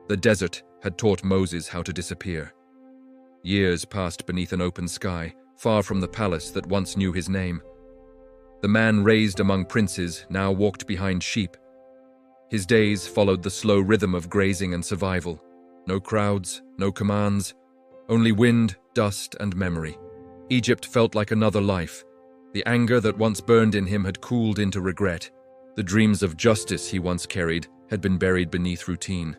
The desert had taught Moses how to disappear. Years passed beneath an open sky, far from the palace that once knew his name. The man raised among princes now walked behind sheep. His days followed the slow rhythm of grazing and survival. No crowds, no commands, only wind, dust, and memory. Egypt felt like another life. The anger that once burned in him had cooled into regret. The dreams of justice he once carried had been buried beneath routine.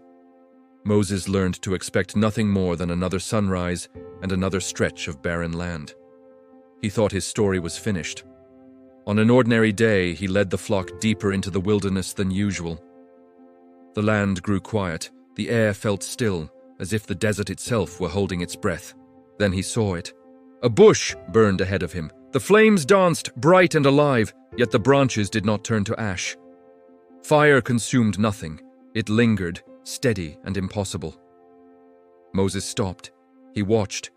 Moses learned to expect nothing more than another sunrise and another stretch of barren land. He thought his story was finished. On an ordinary day, he led the flock deeper into the wilderness than usual. The land grew quiet. The air felt still, as if the desert itself were holding its breath. Then he saw it. A bush burned ahead of him. The flames danced, bright and alive, yet the branches did not turn to ash. Fire consumed nothing. It lingered, steady and impossible. Moses stopped. He watched.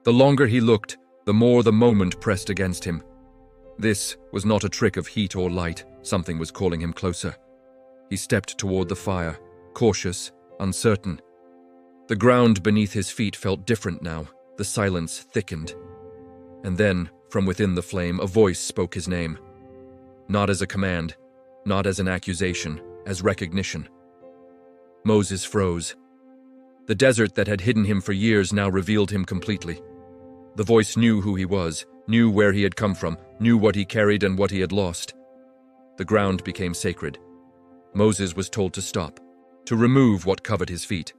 The longer he looked, the more the moment pressed against him. This was not a trick of heat or light. Something was calling him closer. He stepped toward the fire, cautious, uncertain. The ground beneath his feet felt different now. The silence thickened. And then, from within the flame, a voice spoke his name. Not as a command, not as an accusation, as recognition. Moses froze. The desert that had hidden him for years now revealed him completely. The voice knew who he was, knew where he had come from, knew what he carried and what he had lost. The ground became sacred. Moses was told to stop, to remove what covered his feet,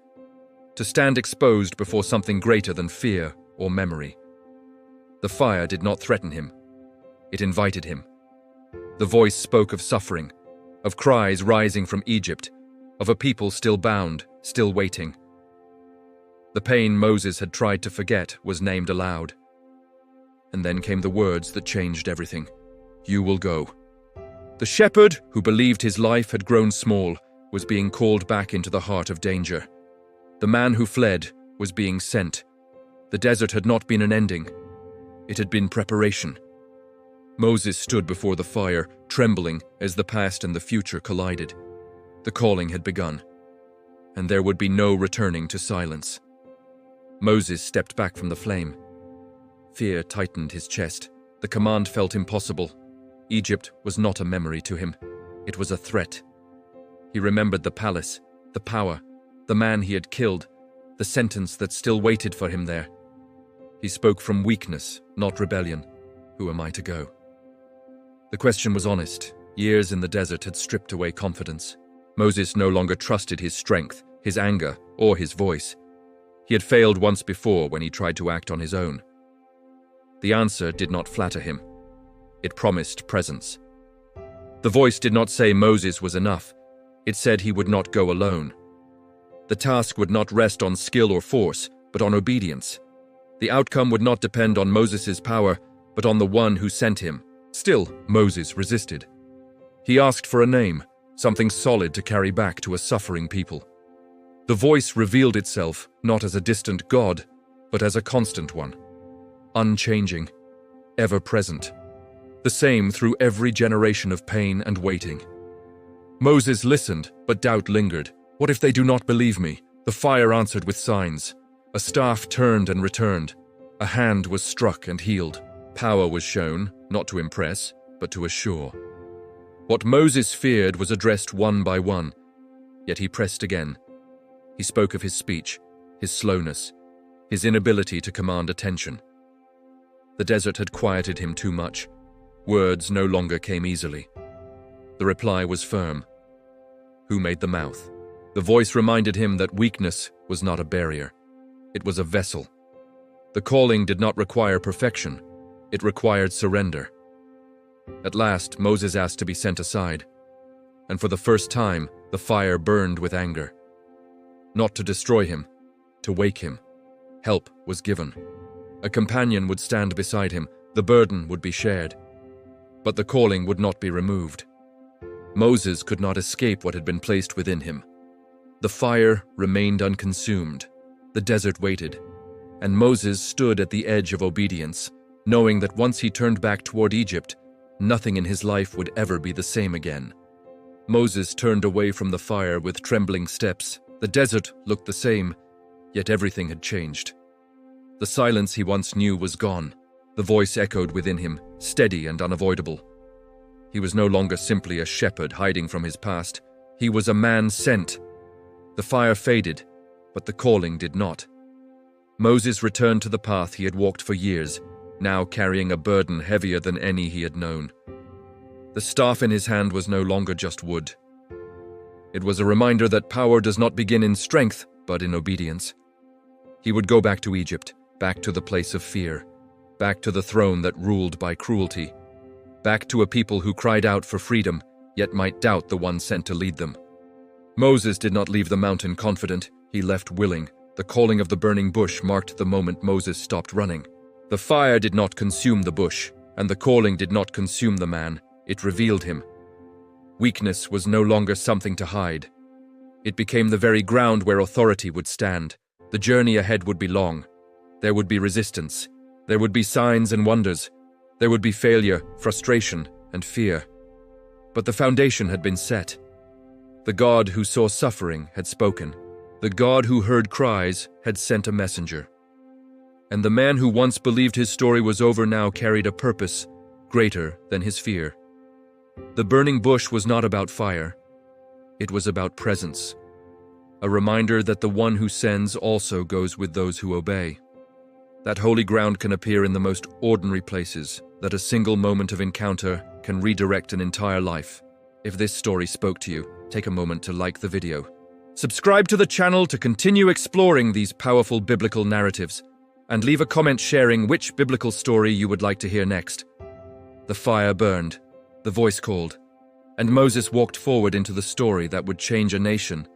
to stand exposed before something greater than fear or memory. The fire did not threaten him. It invited him. The voice spoke of suffering, of cries rising from Egypt, of a people still bound, still waiting. The pain Moses had tried to forget was named aloud. And then came the words that changed everything. You will go. The shepherd, who believed his life had grown small, was being called back into the heart of danger. The man who fled was being sent. The desert had not been an ending. It had been preparation. Moses stood before the fire, trembling as the past and the future collided. The calling had begun, and there would be no returning to silence. Moses stepped back from the flame. Fear tightened his chest. The command felt impossible. Egypt was not a memory to him. It was a threat. He remembered the palace, the power, the man he had killed, the sentence that still waited for him there. He spoke from weakness, not rebellion. Who am I to go? The question was honest. Years in the desert had stripped away confidence. Moses no longer trusted his strength, his anger, or his voice. He had failed once before when he tried to act on his own. The answer did not flatter him. It promised presence. The voice did not say Moses was enough. It said he would not go alone. The task would not rest on skill or force, but on obedience. The outcome would not depend on Moses' power, but on the one who sent him. Still, Moses resisted. He asked for a name, something solid to carry back to a suffering people. The voice revealed itself not as a distant God, but as a constant one. Unchanging, ever present. The same through every generation of pain and waiting. Moses listened, but doubt lingered. What if they do not believe me? The fire answered with signs. A staff turned and returned. A hand was struck and healed. Power was shown, not to impress, but to assure. What Moses feared was addressed one by one, yet he pressed again. He spoke of his speech, his slowness, his inability to command attention. The desert had quieted him too much. Words no longer came easily. The reply was firm. Who made the mouth? The voice reminded him that weakness was not a barrier. It was a vessel. The calling did not require perfection. It required surrender. At last, Moses asked to be sent aside. And for the first time, the fire burned with anger. Not to destroy him, to wake him. Help was given. A companion would stand beside him. The burden would be shared. But the calling would not be removed. Moses could not escape what had been placed within him. The fire remained unconsumed. The desert waited. And Moses stood at the edge of obedience, knowing that once he turned back toward Egypt, nothing in his life would ever be the same again. Moses turned away from the fire with trembling steps, The desert looked the same, yet everything had changed. The silence he once knew was gone. The voice echoed within him, steady and unavoidable. He was no longer simply a shepherd hiding from his past. He was a man sent. The fire faded, but the calling did not. Moses returned to the path he had walked for years, now carrying a burden heavier than any he had known. The staff in his hand was no longer just wood. It was a reminder that power does not begin in strength, but in obedience. He would go back to Egypt, back to the place of fear, back to the throne that ruled by cruelty, back to a people who cried out for freedom, yet might doubt the one sent to lead them. Moses did not leave the mountain confident, he left willing. The calling of the burning bush marked the moment Moses stopped running. The fire did not consume the bush, and the calling did not consume the man, it revealed him. Weakness was no longer something to hide. It became the very ground where authority would stand. The journey ahead would be long. There would be resistance. There would be signs and wonders. There would be failure, frustration, and fear. But the foundation had been set. The God who saw suffering had spoken. The God who heard cries had sent a messenger. And the man who once believed his story was over now carried a purpose greater than his fear. The burning bush was not about fire. It was about presence. A reminder that the one who sends also goes with those who obey. That holy ground can appear in the most ordinary places, that a single moment of encounter can redirect an entire life. If this story spoke to you, take a moment to like the video. Subscribe to the channel to continue exploring these powerful biblical narratives, and leave a comment sharing which biblical story you would like to hear next. The fire burned, the voice called, and Moses walked forward into the story that would change a nation